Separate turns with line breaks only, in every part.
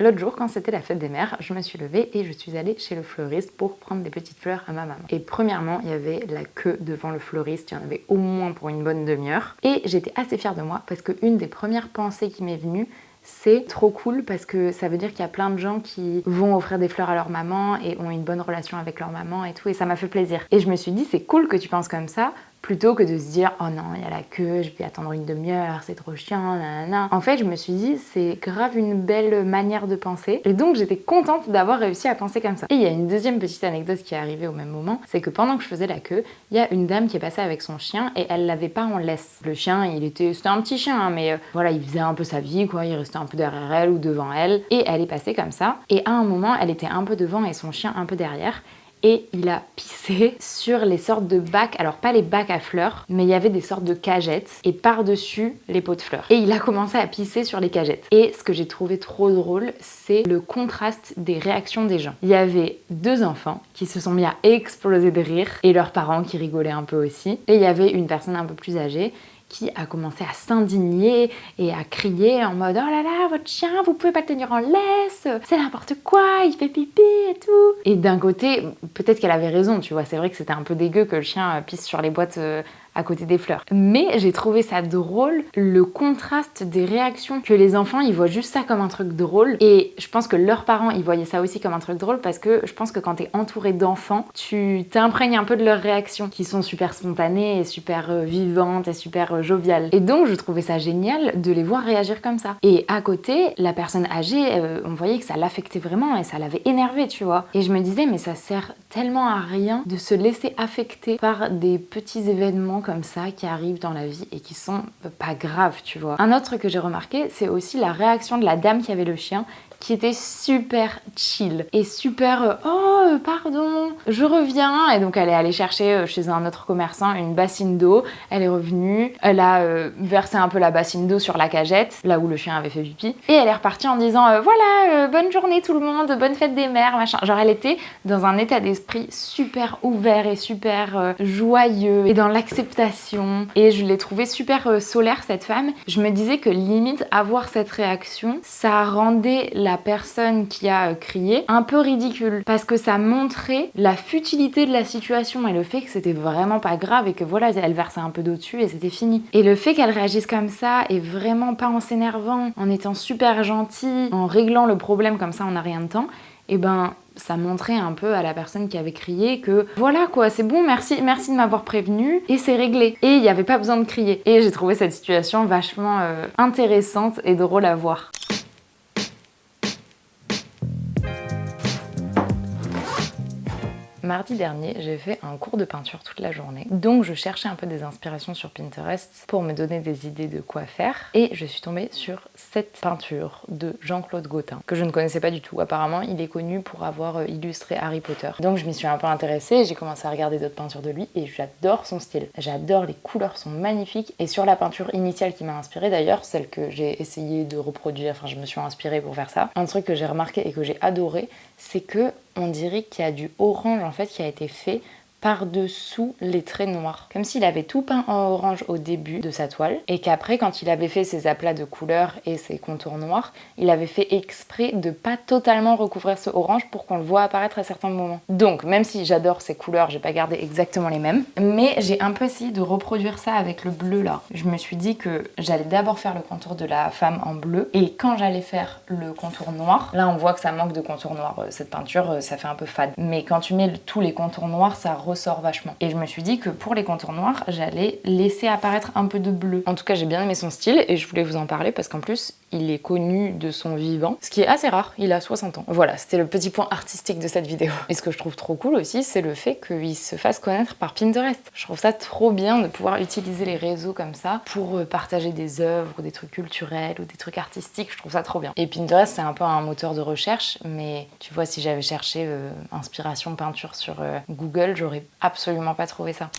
L'autre jour, quand c'était la fête des mères, je me suis levée et je suis allée chez le fleuriste pour prendre des petites fleurs à ma maman. Et premièrement, il y avait la queue devant le fleuriste, il y en avait au moins pour une bonne demi-heure. Et j'étais assez fière de moi parce qu'une des premières pensées qui m'est venue, c'est trop cool parce que ça veut dire qu'il y a plein de gens qui vont offrir des fleurs à leur maman et ont une bonne relation avec leur maman et tout, et ça m'a fait plaisir. Et je me suis dit, c'est cool que tu penses comme ça, plutôt que de se dire oh non, il y a la queue, je vais attendre une demi-heure, c'est trop chiant, nanana. En fait, je me suis dit c'est grave une belle manière de penser, et donc j'étais contente d'avoir réussi à penser comme ça. Et il y a une deuxième petite anecdote qui est arrivée au même moment, c'est que pendant que je faisais la queue, il y a une dame qui est passée avec son chien et elle l'avait pas en laisse. Le chien, c'était un petit chien, hein, mais voilà, il faisait un peu sa vie, quoi, il restait un peu derrière elle ou devant elle, et elle est passée comme ça. Et à un moment, elle était un peu devant et son chien un peu derrière. Et il a pissé sur les sortes de bacs, alors pas les bacs à fleurs, mais il y avait des sortes de cagettes et par-dessus les pots de fleurs. Et il a commencé à pisser sur les cagettes. Et ce que j'ai trouvé trop drôle, c'est le contraste des réactions des gens. Il y avait deux enfants qui se sont mis à exploser de rire et leurs parents qui rigolaient un peu aussi. Et il y avait une personne un peu plus âgée qui a commencé à s'indigner et à crier en mode « Oh là là, votre chien, vous pouvez pas le tenir en laisse, c'est n'importe quoi, il fait pipi et tout !» Et d'un côté, peut-être qu'elle avait raison, tu vois, c'est vrai que c'était un peu dégueu que le chien pisse sur les boîtes à côté des fleurs. Mais j'ai trouvé ça drôle, le contraste des réactions, que les enfants, ils voient juste ça comme un truc drôle, et je pense que leurs parents, ils voyaient ça aussi comme un truc drôle, parce que je pense que quand t'es entouré d'enfants, tu t'imprègnes un peu de leurs réactions, qui sont super spontanées et super vivantes et super joviales. Et donc, je trouvais ça génial de les voir réagir comme ça. Et à côté, la personne âgée, on voyait que ça l'affectait vraiment et ça l'avait énervé, tu vois. Et je me disais, mais ça sert tellement à rien de se laisser affecter par des petits événements comme ça qui arrivent dans la vie et qui sont pas graves, tu vois. Un autre truc que j'ai remarqué, c'est aussi la réaction de la dame qui avait le chien, qui était super chill et super oh pardon, je reviens. Et donc elle est allée chercher chez un autre commerçant une bassine d'eau, elle est revenue, elle a versé un peu la bassine d'eau sur la cagette, là où le chien avait fait pipi, et elle est repartie en disant voilà, bonne journée tout le monde, bonne fête des mères, machin. Genre elle était dans un état d'esprit super ouvert et super joyeux et dans l'acceptation, et je l'ai trouvée super solaire cette femme. Je me disais que limite avoir cette réaction, ça rendait la personne qui a crié un peu ridicule, parce que ça montrait la futilité de la situation et le fait que c'était vraiment pas grave et que voilà, elle versait un peu d'eau dessus et c'était fini. Et le fait qu'elle réagisse comme ça, et vraiment pas en s'énervant, en étant super gentille, en réglant le problème comme ça en un rien de temps, et ben ça montrait un peu à la personne qui avait crié que voilà quoi, c'est bon, merci de m'avoir prévenu et c'est réglé. Et il n'y avait pas besoin de crier. Et j'ai trouvé cette situation vachement intéressante et drôle à voir. Mardi dernier, j'ai fait un cours de peinture toute la journée, donc je cherchais un peu des inspirations sur Pinterest pour me donner des idées de quoi faire, et je suis tombée sur cette peinture de Jean-Claude Gautin, que je ne connaissais pas du tout. Apparemment, il est connu pour avoir illustré Harry Potter. Donc je m'y suis un peu intéressée, j'ai commencé à regarder d'autres peintures de lui, et j'adore son style. J'adore, les couleurs sont magnifiques, et sur la peinture initiale qui m'a inspirée d'ailleurs, celle que j'ai essayé de reproduire, enfin je me suis inspirée pour faire ça, un truc que j'ai remarqué et que j'ai adoré, c'est que on dirait qu'il y a du orange en fait qui a été fait par-dessous les traits noirs. Comme s'il avait tout peint en orange au début de sa toile et qu'après, quand il avait fait ses aplats de couleurs et ses contours noirs, il avait fait exprès de pas totalement recouvrir ce orange pour qu'on le voit apparaître à certains moments. Donc, même si j'adore ces couleurs, j'ai pas gardé exactement les mêmes, mais j'ai un peu essayé de reproduire ça avec le bleu là. Je me suis dit que j'allais d'abord faire le contour de la femme en bleu et quand j'allais faire le contour noir, là on voit que ça manque de contour noir. Cette peinture, ça fait un peu fade. Mais quand tu mets tous les contours noirs, ça ressort vachement. Et je me suis dit que pour les contours noirs, j'allais laisser apparaître un peu de bleu. En tout cas, j'ai bien aimé son style et je voulais vous en parler parce qu'en plus, il est connu de son vivant, ce qui est assez rare, il a 60 ans. Voilà, c'était le petit point artistique de cette vidéo. Et ce que je trouve trop cool aussi, c'est le fait qu'il se fasse connaître par Pinterest. Je trouve ça trop bien de pouvoir utiliser les réseaux comme ça pour partager des œuvres, des trucs culturels ou des trucs artistiques, je trouve ça trop bien. Et Pinterest, c'est un peu un moteur de recherche, mais tu vois, si j'avais cherché inspiration peinture sur Google, j'aurais absolument pas trouvé ça.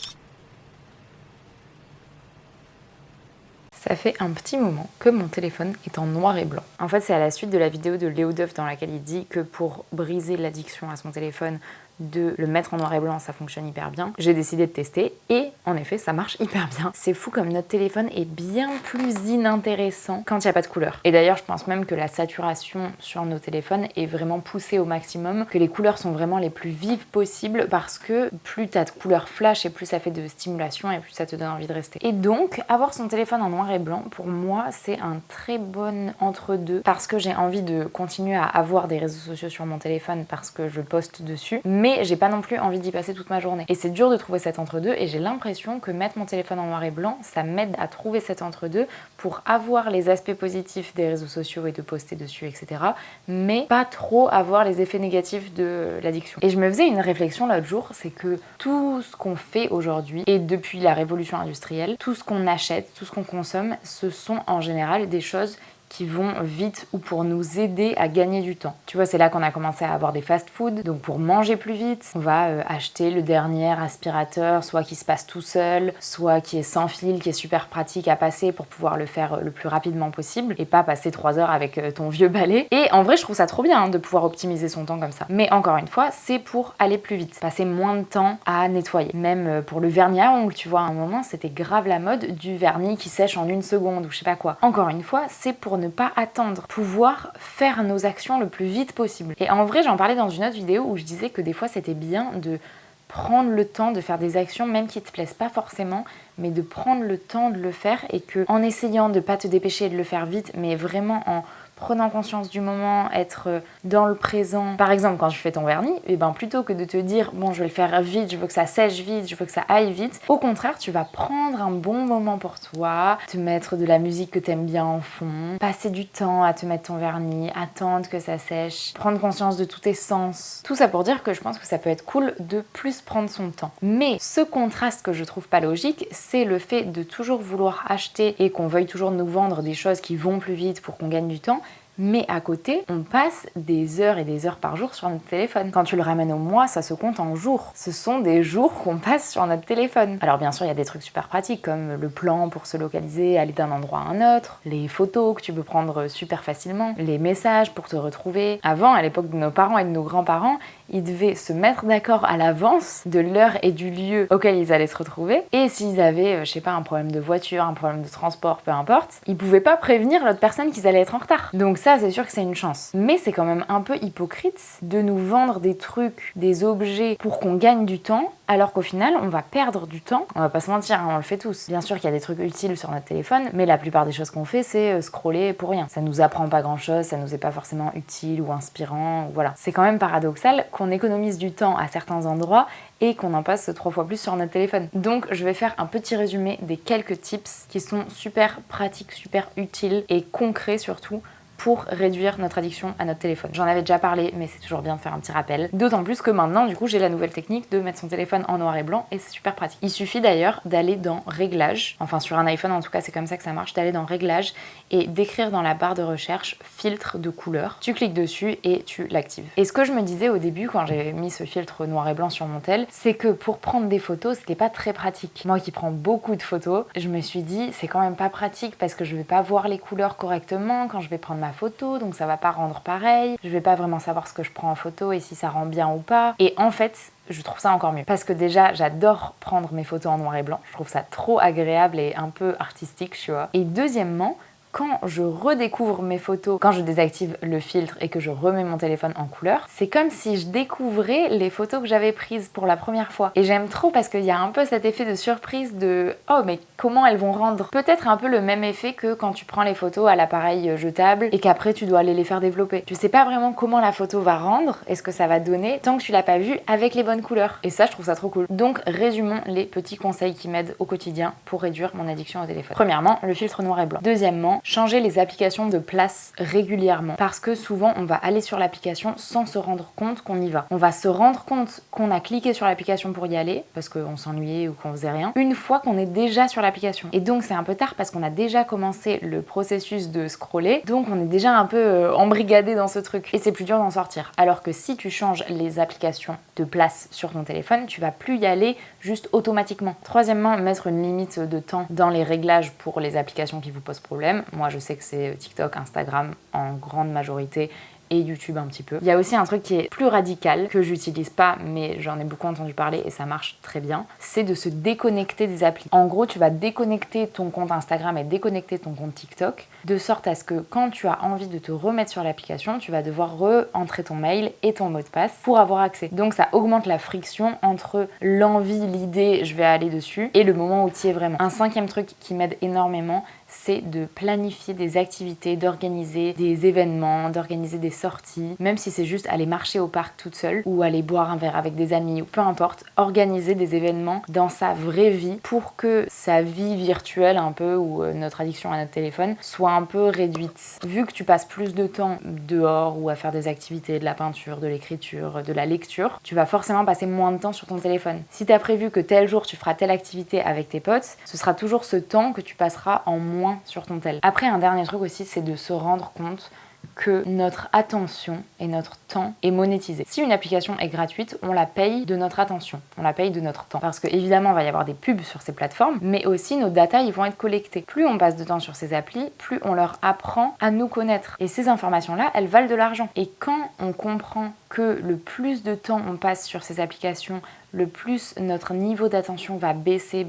Ça fait un petit moment que mon téléphone est en noir et blanc. En fait, c'est à la suite de la vidéo de Léo Duff dans laquelle il dit que pour briser l'addiction à son téléphone, de le mettre en noir et blanc, ça fonctionne hyper bien. J'ai décidé de tester et en effet ça marche hyper bien. C'est fou comme notre téléphone est bien plus inintéressant quand il n'y a pas de couleur. Et d'ailleurs je pense même que la saturation sur nos téléphones est vraiment poussée au maximum, que les couleurs sont vraiment les plus vives possibles parce que plus t'as de couleurs flash et plus ça fait de stimulation et plus ça te donne envie de rester. Et donc avoir son téléphone en noir et blanc, pour moi c'est un très bon entre-deux parce que j'ai envie de continuer à avoir des réseaux sociaux sur mon téléphone parce que je poste dessus, mais j'ai pas non plus envie d'y passer toute ma journée. Et c'est dur de trouver cet entre-deux et j'ai l'impression que mettre mon téléphone en noir et blanc, ça m'aide à trouver cet entre-deux pour avoir les aspects positifs des réseaux sociaux et de poster dessus, etc. mais pas trop avoir les effets négatifs de l'addiction. Et je me faisais une réflexion l'autre jour, c'est que tout ce qu'on fait aujourd'hui et depuis la révolution industrielle, tout ce qu'on achète, tout ce qu'on consomme, ce sont en général des choses qui vont vite ou pour nous aider à gagner du temps. Tu vois, c'est là qu'on a commencé à avoir des fast-food, donc pour manger plus vite, on va acheter le dernier aspirateur, soit qui se passe tout seul, soit qui est sans fil, qui est super pratique à passer pour pouvoir le faire le plus rapidement possible et pas passer 3 heures avec ton vieux balai. Et en vrai, je trouve ça trop bien de pouvoir optimiser son temps comme ça. Mais encore une fois, c'est pour aller plus vite, passer moins de temps à nettoyer. Même pour le vernis à ongles, tu vois, à un moment, c'était grave la mode du vernis qui sèche en 1 seconde ou je sais pas quoi. Encore une fois, c'est pour ne pas attendre, pouvoir faire nos actions le plus vite possible. Et en vrai, j'en parlais dans une autre vidéo où je disais que des fois c'était bien de prendre le temps de faire des actions même qui te plaisent pas forcément, mais de prendre le temps de le faire et que en essayant de pas te dépêcher et de le faire vite, mais vraiment en prenant conscience du moment, être dans le présent. Par exemple, quand je fais ton vernis, et ben plutôt que de te dire bon, je vais le faire vite, je veux que ça sèche vite, je veux que ça aille vite, au contraire, tu vas prendre un bon moment pour toi, te mettre de la musique que t'aimes bien en fond, passer du temps à te mettre ton vernis, attendre que ça sèche, prendre conscience de tous tes sens. Tout ça pour dire que je pense que ça peut être cool de plus prendre son temps. Mais ce contraste que je trouve pas logique, c'est le fait de toujours vouloir acheter et qu'on veuille toujours nous vendre des choses qui vont plus vite pour qu'on gagne du temps. Mais à côté, on passe des heures et des heures par jour sur notre téléphone. Quand tu le ramènes au mois, ça se compte en jours. Ce sont des jours qu'on passe sur notre téléphone. Alors bien sûr, il y a des trucs super pratiques comme le plan pour se localiser, aller d'un endroit à un autre, les photos que tu peux prendre super facilement, les messages pour te retrouver. Avant, à l'époque de nos parents et de nos grands-parents, ils devaient se mettre d'accord à l'avance de l'heure et du lieu auquel ils allaient se retrouver. Et s'ils avaient, je sais pas, un problème de voiture, un problème de transport, peu importe, ils pouvaient pas prévenir l'autre personne qu'ils allaient être en retard. Donc ça, c'est sûr que c'est une chance. Mais c'est quand même un peu hypocrite de nous vendre des trucs, des objets pour qu'on gagne du temps, alors qu'au final, on va perdre du temps. On va pas se mentir, hein, on le fait tous. Bien sûr qu'il y a des trucs utiles sur notre téléphone, mais la plupart des choses qu'on fait, c'est scroller pour rien. Ça nous apprend pas grand-chose, ça nous est pas forcément utile ou inspirant, voilà. C'est quand même paradoxal qu'on économise du temps à certains endroits et qu'on en passe 3 fois plus sur notre téléphone. Donc je vais faire un petit résumé des quelques tips qui sont super pratiques, super utiles et concrets surtout pour réduire notre addiction à notre téléphone. J'en avais déjà parlé, mais c'est toujours bien de faire un petit rappel. D'autant plus que maintenant, du coup, j'ai la nouvelle technique de mettre son téléphone en noir et blanc et c'est super pratique. Il suffit d'ailleurs d'aller dans Réglages, enfin sur un iPhone en tout cas, c'est comme ça que ça marche, d'aller dans Réglages et d'écrire dans la barre de recherche filtre de couleur. Tu cliques dessus et tu l'actives. Et ce que je me disais au début quand j'ai mis ce filtre noir et blanc sur mon tel, c'est que pour prendre des photos, c'était pas très pratique. Moi qui prends beaucoup de photos, je me suis dit c'est quand même pas pratique parce que je vais pas voir les couleurs correctement quand je vais prendre ma photo, donc ça va pas rendre pareil, je vais pas vraiment savoir ce que je prends en photo et si ça rend bien ou pas. Et en fait, je trouve ça encore mieux parce que déjà j'adore prendre mes photos en noir et blanc, je trouve ça trop agréable et un peu artistique, tu vois. Et deuxièmement, quand je redécouvre mes photos, quand je désactive le filtre et que je remets mon téléphone en couleur, c'est comme si je découvrais les photos que j'avais prises pour la première fois. Et j'aime trop parce qu'il y a un peu cet effet de surprise de « Oh, mais comment elles vont rendre ?» Peut-être un peu le même effet que quand tu prends les photos à l'appareil jetable et qu'après tu dois aller les faire développer. Tu sais pas vraiment comment la photo va rendre et ce que ça va donner tant que tu l'as pas vue avec les bonnes couleurs. Et ça, je trouve ça trop cool. Donc, résumons les petits conseils qui m'aident au quotidien pour réduire mon addiction au téléphone. Premièrement, le filtre noir et blanc. Deuxièmement, changer les applications de place régulièrement parce que souvent on va aller sur l'application sans se rendre compte qu'on y va. On va se rendre compte qu'on a cliqué sur l'application pour y aller parce qu'on s'ennuyait ou qu'on faisait rien une fois qu'on est déjà sur l'application. Et donc c'est un peu tard parce qu'on a déjà commencé le processus de scroller, donc on est déjà un peu embrigadé dans ce truc et c'est plus dur d'en sortir. Alors que si tu changes les applications de place sur ton téléphone, tu vas plus y aller juste automatiquement. Troisièmement, mettre une limite de temps dans les réglages pour les applications qui vous posent problème. Moi je sais que c'est TikTok, Instagram en grande majorité et YouTube un petit peu. Il y a aussi un truc qui est plus radical, que j'utilise pas, mais j'en ai beaucoup entendu parler et ça marche très bien, c'est de se déconnecter des applis. En gros, tu vas déconnecter ton compte Instagram et déconnecter ton compte TikTok, de sorte à ce que quand tu as envie de te remettre sur l'application, tu vas devoir re-entrer ton mail et ton mot de passe pour avoir accès. Donc ça augmente la friction entre l'envie, l'idée, je vais aller dessus, et le moment où tu y es vraiment. Un cinquième truc qui m'aide énormément, c'est de planifier des activités, d'organiser des événements, d'organiser des sorties, même si c'est juste aller marcher au parc toute seule ou aller boire un verre avec des amis ou peu importe, organiser des événements dans sa vraie vie pour que sa vie virtuelle un peu ou notre addiction à notre téléphone soit un peu réduite. Vu que tu passes plus de temps dehors ou à faire des activités, de la peinture, de l'écriture, de la lecture, tu vas forcément passer moins de temps sur ton téléphone. Si tu as prévu que tel jour tu feras telle activité avec tes potes, ce sera toujours ce temps que tu passeras en moins sur ton tel. Après, un dernier truc aussi, c'est de se rendre compte que notre attention et notre temps est monétisé. Si une application est gratuite, on la paye de notre attention, on la paye de notre temps. Parce que évidemment, il va y avoir des pubs sur ces plateformes, mais aussi nos datas, ils vont être collectés. Plus on passe de temps sur ces applis, plus on leur apprend à nous connaître. Et ces informations-là, elles valent de l'argent. Et quand on comprend que le plus de temps on passe sur ces applications, le plus notre niveau d'attention va baisser,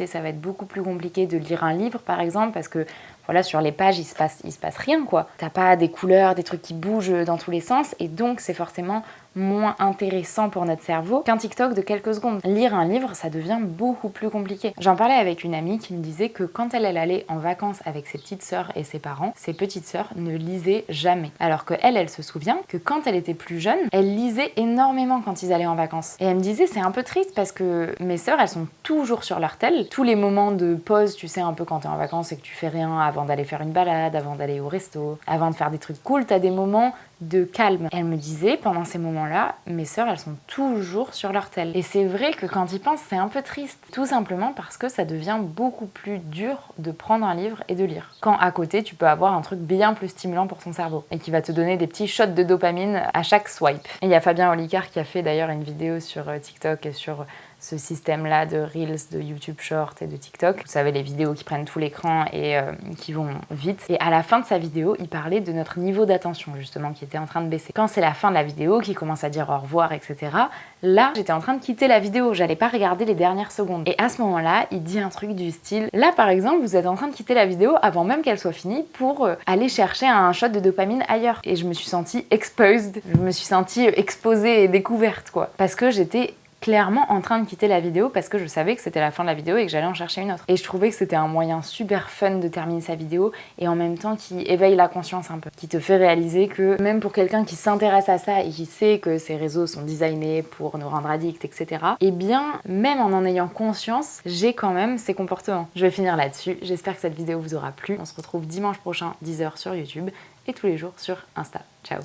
ça va être beaucoup plus compliqué de lire un livre par exemple, parce que voilà, sur les pages, il se passe rien quoi. T'as pas des couleurs, des trucs qui bougent dans tous les sens, et donc c'est forcément moins intéressant pour notre cerveau qu'un TikTok de quelques secondes. Lire un livre, ça devient beaucoup plus compliqué. J'en parlais avec une amie qui me disait que quand elle allait en vacances avec ses petites sœurs et ses parents, ses petites sœurs ne lisaient jamais. Alors que elle se souvient que quand elle était plus jeune, elle lisait énormément quand ils allaient en vacances. Et elle me disait, c'est un peu triste parce que mes sœurs, elles sont toujours sur leur tel. Tous les moments de pause, tu sais, un peu quand t'es en vacances et que tu fais rien avant d'aller faire une balade, avant d'aller au resto, avant de faire des trucs cool, t'as des moments de calme. Elle me disait, pendant ces moments-là, mes sœurs, elles sont toujours sur leur tel. Et c'est vrai que quand ils pensent, c'est un peu triste. Tout simplement parce que ça devient beaucoup plus dur de prendre un livre et de lire. Quand à côté, tu peux avoir un truc bien plus stimulant pour ton cerveau et qui va te donner des petits shots de dopamine à chaque swipe. Et il y a Fabien Olicard qui a fait d'ailleurs une vidéo sur TikTok et sur ce système-là de Reels, de YouTube Short et de TikTok. Vous savez, les vidéos qui prennent tout l'écran et qui vont vite. Et à la fin de sa vidéo, il parlait de notre niveau d'attention, justement, qui était en train de baisser. Quand c'est la fin de la vidéo, qui commence à dire au revoir, etc., là, j'étais en train de quitter la vidéo. J'allais pas regarder les dernières secondes. Et à ce moment-là, il dit un truc du style, là, par exemple, vous êtes en train de quitter la vidéo avant même qu'elle soit finie pour aller chercher un shot de dopamine ailleurs. Et je me suis sentie exposed. Je me suis sentie exposée et découverte, quoi. Parce que j'étais clairement en train de quitter la vidéo parce que je savais que c'était la fin de la vidéo et que j'allais en chercher une autre. Et je trouvais que c'était un moyen super fun de terminer sa vidéo et en même temps qui éveille la conscience un peu, qui te fait réaliser que même pour quelqu'un qui s'intéresse à ça et qui sait que ces réseaux sont designés pour nous rendre addicts, etc., et bien, même en ayant conscience, j'ai quand même ces comportements. Je vais finir là-dessus. J'espère que cette vidéo vous aura plu. On se retrouve dimanche prochain, 10h sur YouTube et tous les jours sur Insta. Ciao!